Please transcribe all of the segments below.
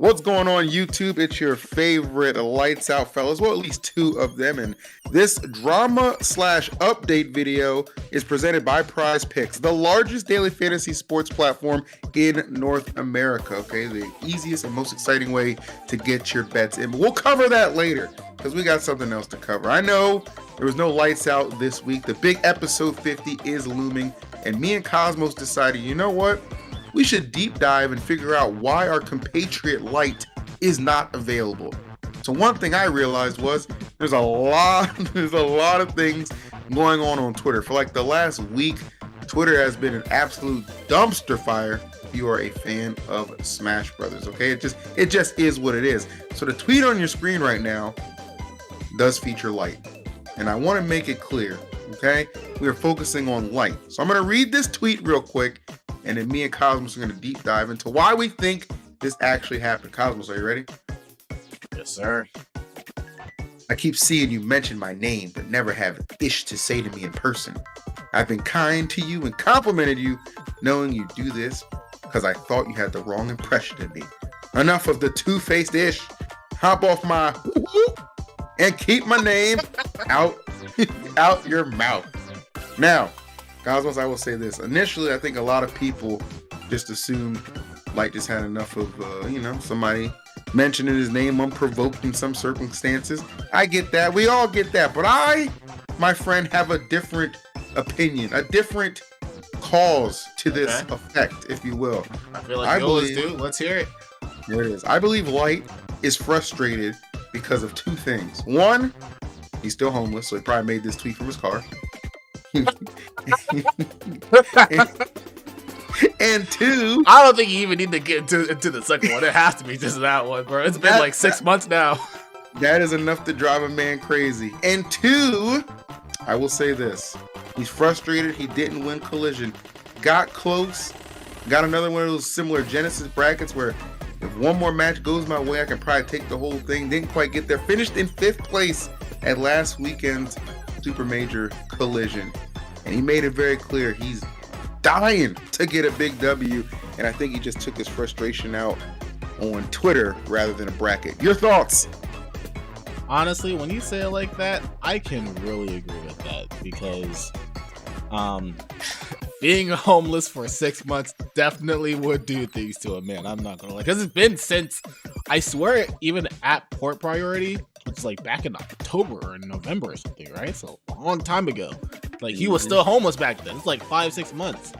What's going on, YouTube? It's your favorite lights out fellas, well, at least two of them, and this drama/update video is presented by PrizePicks, the largest daily fantasy sports platform in North America. Okay, the easiest and most exciting way to get your bets in. But we'll cover that later because we got something else to cover. I know there was no lights out this week. The big episode 50 is looming, and me and Cosmos decided, you know what? We should deep dive and figure out why our compatriot light is not available. So one thing I realized was there's a lot of things going on Twitter. For like the last week, Twitter has been an absolute dumpster fire if you are a fan of Smash Brothers. Okay, it just is what it is. So the tweet on your screen right now does feature light, and I want to make it clear. Okay, we are focusing on light. So I'm going to read this tweet real quick, and then me and Cosmos are going to deep dive into why we think this actually happened. Cosmos, are you ready? Yes, sir. I keep seeing you mention my name, but never have ish to say to me in person. I've been kind to you and complimented you, knowing you do this because I thought you had the wrong impression of me. Enough of the two-faced ish. Hop off my and keep my name out your mouth. Now, Cosmos, I will say this. Initially, I think a lot of people just assumed Light just had enough of, somebody mentioning his name unprovoked in some circumstances. I get that. We all get that. But I, my friend, have a different opinion, a different cause to this effect, if you will. I feel like you always do. Let's hear it. There it is. I believe Light is frustrated because of two things. One, he's still homeless, so he probably made this tweet from his car. and two, I don't think you even need to get into the second one. It has to be just that one, bro. It's been like 6 months now. That is enough to drive a man crazy. And two, I will say this. He's frustrated. He didn't win Collision. Got close. Got another one of those similar Genesis brackets where if one more match goes my way, I can probably take the whole thing. Didn't quite get there. Finished in 5th place at last weekend's Super Major Collision. And he made it very clear he's dying to get a big W. And I think he just took his frustration out on Twitter rather than a bracket. Your thoughts? Honestly, when you say it like that, I can really agree with that because being homeless for 6 months definitely would do things to a man. I'm not gonna lie, because it's been since, I swear, even at Port Priority, it's like back in October or November or something, right? So a long time ago. Like, he was still homeless back then. It's like 5-6 months.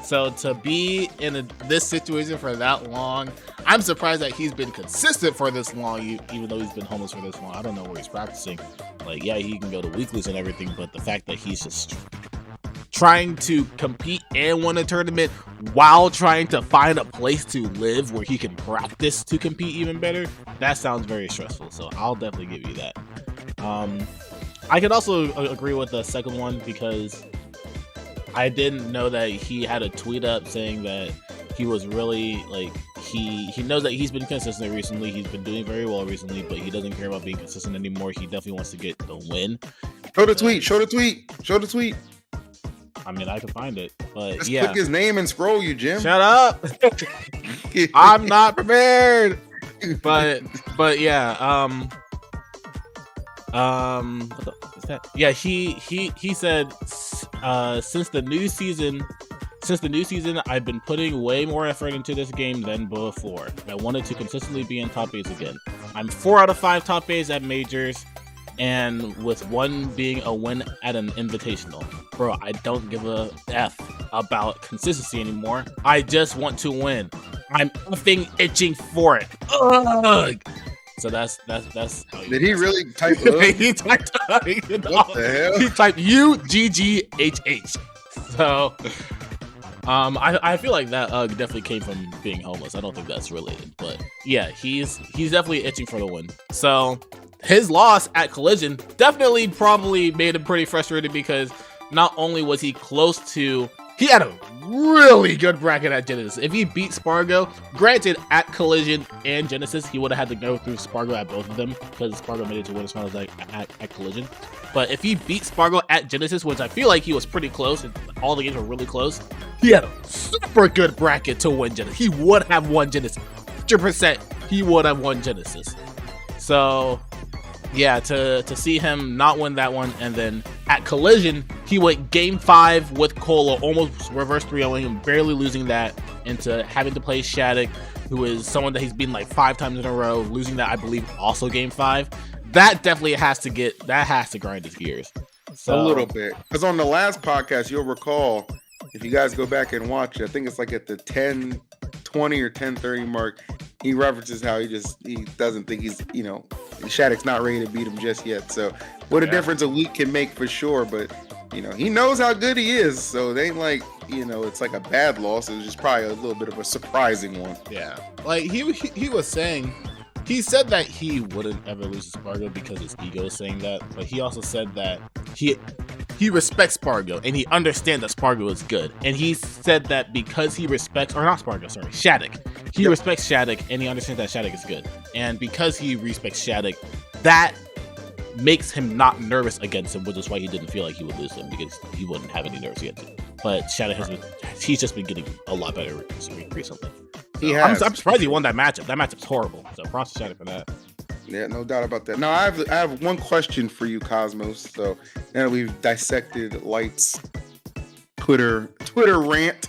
So to be in this situation for that long, I'm surprised that he's been consistent for this long, even though he's been homeless for this long. I don't know where he's practicing. Like, yeah, he can go to weeklies and everything, but the fact that he's just trying to compete and win a tournament while trying to find a place to live where he can practice to compete even better, that sounds very stressful. So I'll definitely give you that. I could also agree with the second one because I didn't know that he had a tweet up saying that he was really like, he knows that he's been consistent recently. He's been doing very well recently, but he doesn't care about being consistent anymore. He definitely wants to get the win. Show the tweet. I mean, I can find it, but just yeah. Click his name and scroll, you Jim. Shut up. I'm not prepared. But yeah. What the fuck is that? Yeah, he said since the new season, I've been putting way more effort into this game than before. I wanted to consistently be in top 8s again. I'm 4 out of 5 top 8s at majors, and with one being a win at an invitational. Bro, I don't give a F about consistency anymore. I just want to win. I'm effing itching for it. Ugh. So that's Did he really type ugh? He typed What the hell? He typed UGGHH. So I feel like that definitely came from being homeless. I don't think that's related, but yeah, he's definitely itching for the win. So his loss at Collision definitely probably made him pretty frustrated because not only was he close to, he had a really good bracket at Genesis. If he beat Spargo, granted at Collision and Genesis, he would have had to go through Spargo at both of them because Spargo made it to winners finals at Collision. But if he beat Spargo at Genesis, which I feel like he was pretty close, and all the games were really close, he had a super good bracket to win Genesis. He would have won Genesis 100%. he would have won Genesis. So yeah, to see him not win that one, and then at Collision, he went game 5 with Cola, almost reverse 3-0ing him, barely losing that, into having to play Shattuck, who is someone that he's beaten like 5 times in a row, losing that, I believe, also game 5. That definitely has to grind his gears. So, a little bit. Because on the last podcast, you'll recall, if you guys go back and watch it, I think it's like at the 10:20 or 10:30 mark, he references how he doesn't think he's, Shattuck's not ready to beat him just yet. So what a difference a week can make for sure. But, he knows how good he is. So it ain't like, it's like a bad loss. It was just probably a little bit of a surprising one. Yeah. Like he was saying, he said that he wouldn't ever lose to Spargo because his ego is saying that. But he also said that he respects Spargo and he understands that Spargo is good. And he said that because he respects, or not Spargo, sorry, Shattuck. He respects Shattuck and he understands that Shattuck is good. And because he respects Shattuck, that makes him not nervous against him, which is why he didn't feel like he would lose him, because he wouldn't have any nerves against him. But Shattuck he's just been getting a lot better recently. So I'm surprised he won that matchup. That matchup's horrible. So props to Shattuck for that. Yeah, no doubt about that. Now, I have one question for you, Cosmos. So now that we've dissected Light's Twitter rant,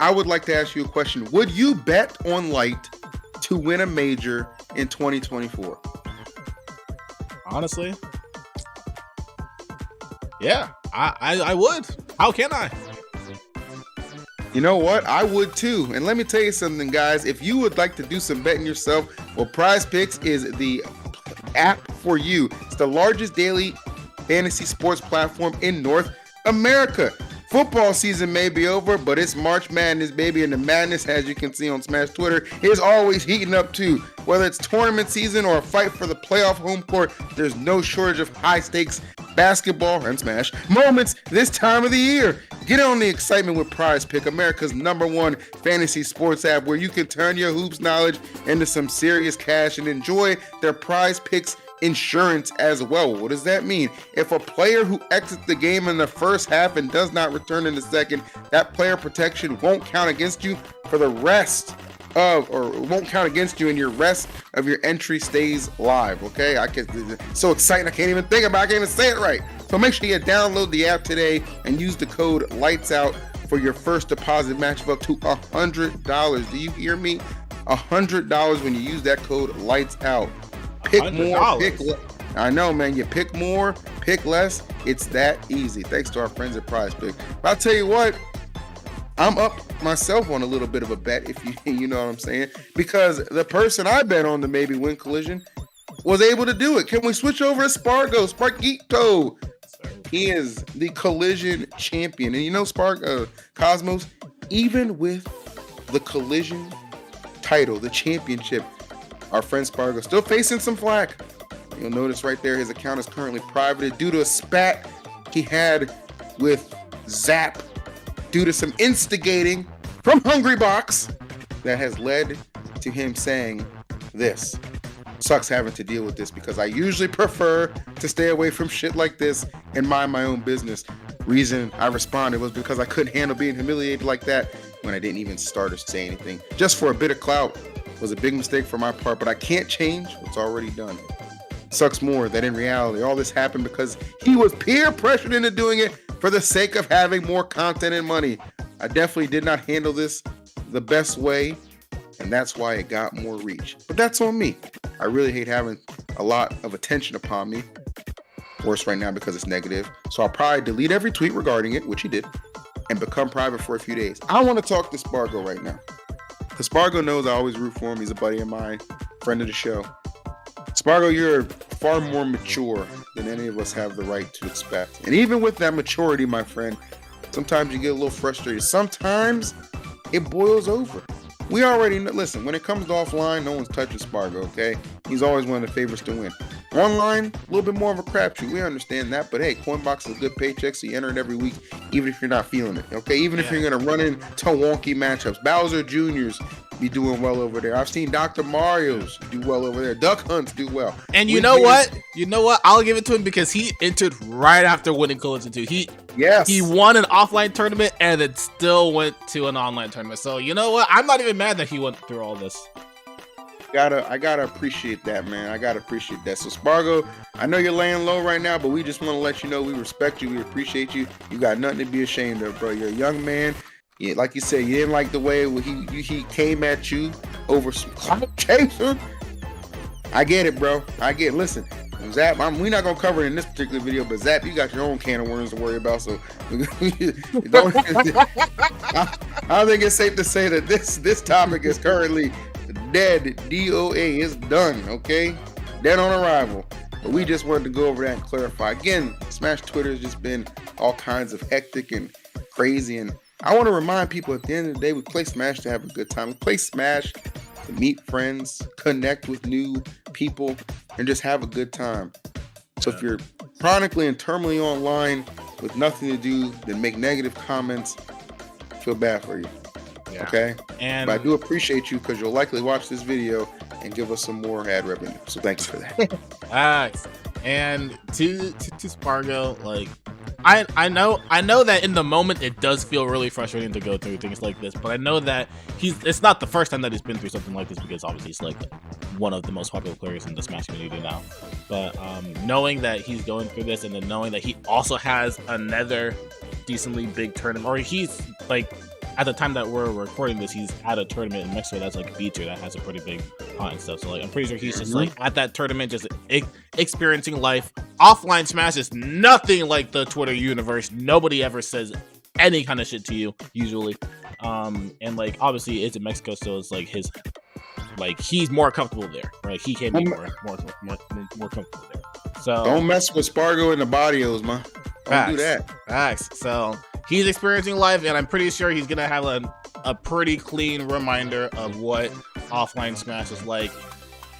I would like to ask you a question. Would you bet on Light to win a major in 2024? Honestly, yeah, I would. How can I? You know what? I would too. And let me tell you something, guys. If you would like to do some betting yourself, well, PrizePicks is the app for you. It's the largest daily fantasy sports platform in North America. Football season may be over, but it's March Madness, baby, and the madness, as you can see on Smash Twitter, is always heating up too. Whether it's tournament season or a fight for the playoff home court, there's no shortage of high-stakes basketball and Smash moments this time of the year. Get on the excitement with PrizePicks, America's #1 fantasy sports app, where you can turn your hoops knowledge into some serious cash and enjoy their PrizePicks insurance as well. What does that mean? If a player who exits the game in the first half and does not return in the second, that player protection won't count against you for the rest of, or won't count against you, and your rest of your entry stays live. Okay, so exciting, I can't even think about it, I can't even say it right. So make sure you download the app today and use the code LIGHTSOUT for your first deposit match of up to $100. Do you hear me? $100 when you use that code LIGHTSOUT. Pick more, pick less. I know, man. You pick more, pick less. It's that easy. Thanks to our friends at PrizePicks. But I'll tell you what, I'm up myself on a little bit of a bet, if you know what I'm saying, because the person I bet on to maybe win Collision was able to do it. Can we switch over to Spargo? He is the Collision champion, and Cosmos, even with the Collision title, the championship, our friend Spargo still facing some flack. You'll notice right there his account is currently privated due to a spat he had with Zap, due to some instigating from Hungrybox that has led to him saying this. Sucks having to deal with this because I usually prefer to stay away from shit like this and mind my own business. Reason I responded was because I couldn't handle being humiliated like that when I didn't even start to say anything. Just for a bit of clout was a big mistake for my part, but I can't change what's already done. Sucks more that in reality, all this happened because he was peer pressured into doing it for the sake of having more content and money. I definitely did not handle this the best way, and that's why it got more reach. But that's on me. I really hate having a lot of attention upon me. Worse right now because it's negative. So I'll probably delete every tweet regarding it, which he did, and become private for a few days. I want to talk to Spargo right now, because Spargo knows I always root for him. He's a buddy of mine, friend of the show. Spargo, you're far more mature than any of us have the right to expect. And even with that maturity, my friend, sometimes you get a little frustrated. Sometimes it boils over. We already know, listen, when it comes to offline, no one's touching Spargo, okay? He's always one of the favorites to win. Online, a little bit more of a crapshoot. We understand that, but hey, Coinbox is a good paycheck, so you enter it every week, even if you're not feeling it, okay? Even if you're going to run into wonky matchups. Bowser Jr.'s be doing well over there. I've seen Dr. Mario's do well over there. Duck Hunts do well. And you know what? I'll give it to him because he entered right after winning Collision 2. He won an offline tournament and then still went to an online tournament. So you know what? I'm not even mad that he went through all this. I gotta appreciate that, man. I gotta appreciate that. So Spargo, I know you're laying low right now, but we just want to let you know we respect you, we appreciate you. You got nothing to be ashamed of, bro. You're a young man. Yeah, like you said, you didn't like the way he came at you over some clout chaser. I get it, bro. I get it. Listen, Zap, we're not gonna cover it in this particular video, but Zap, you got your own can of worms to worry about. So don't, I think it's safe to say that this topic is currently dead. DOA is done. Okay, dead on arrival. But we just wanted to go over that and clarify. Again, Smash Twitter has just been all kinds of hectic and crazy, and I want to remind people at the end of the day, we play Smash to have a good time. We play Smash to meet friends, connect with new people, and just have a good time. So if you're chronically and terminally online with nothing to do, then make negative comments, I feel bad for you. Yeah. Okay? But I do appreciate you because you'll likely watch this video and give us some more ad revenue. So thanks for that. And to Spargo, like, I know that in the moment it does feel really frustrating to go through things like this, but I know that it's not the first time that he's been through something like this, because obviously he's like one of the most popular players in the Smash community now. But knowing that he's going through this, and then knowing that he also has another decently big tournament, or he's like, at the time that we're recording this, he's at a tournament in Mexico that's like feature that has a pretty big hunt and stuff. So like, I'm pretty sure he's just like at that tournament, just experiencing life. Offline Smash is nothing like the Twitter universe. Nobody ever says any kind of shit to you usually. And like, obviously it's in Mexico, so it's like he's more comfortable there, right? He can be more comfortable there. So don't mess with Spargo and the barrios, man. Don't do that. Facts. So he's experiencing life, and I'm pretty sure he's gonna have a pretty clean reminder of what offline Smash is like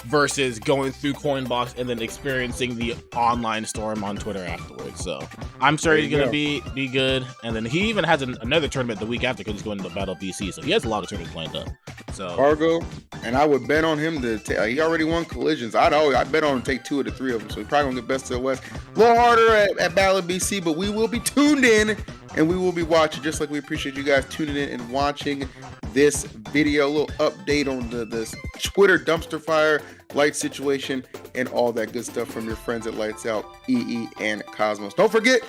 versus going through Coinbox and then experiencing the online storm on Twitter afterwards. So I'm sure he's gonna be good. And then he even has another tournament the week after, because he's going to the Battle BC. So he has a lot of tournaments lined up. So Spargo, and I would bet on him to he already won collisions. I bet on him to take 2 of the 3 of them. So he's probably gonna get best of the West. A little harder at Battle BC, but we will be tuned in and we will be watching, just like we appreciate you guys tuning in and watching this video. A little update on the Twitter dumpster fire light situation and all that good stuff from your friends at Lights Out, EE, and Cosmos. Don't forget,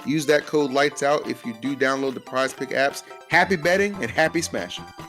use that code Lights Out if you do download the PrizePick apps. Happy betting and happy smashing.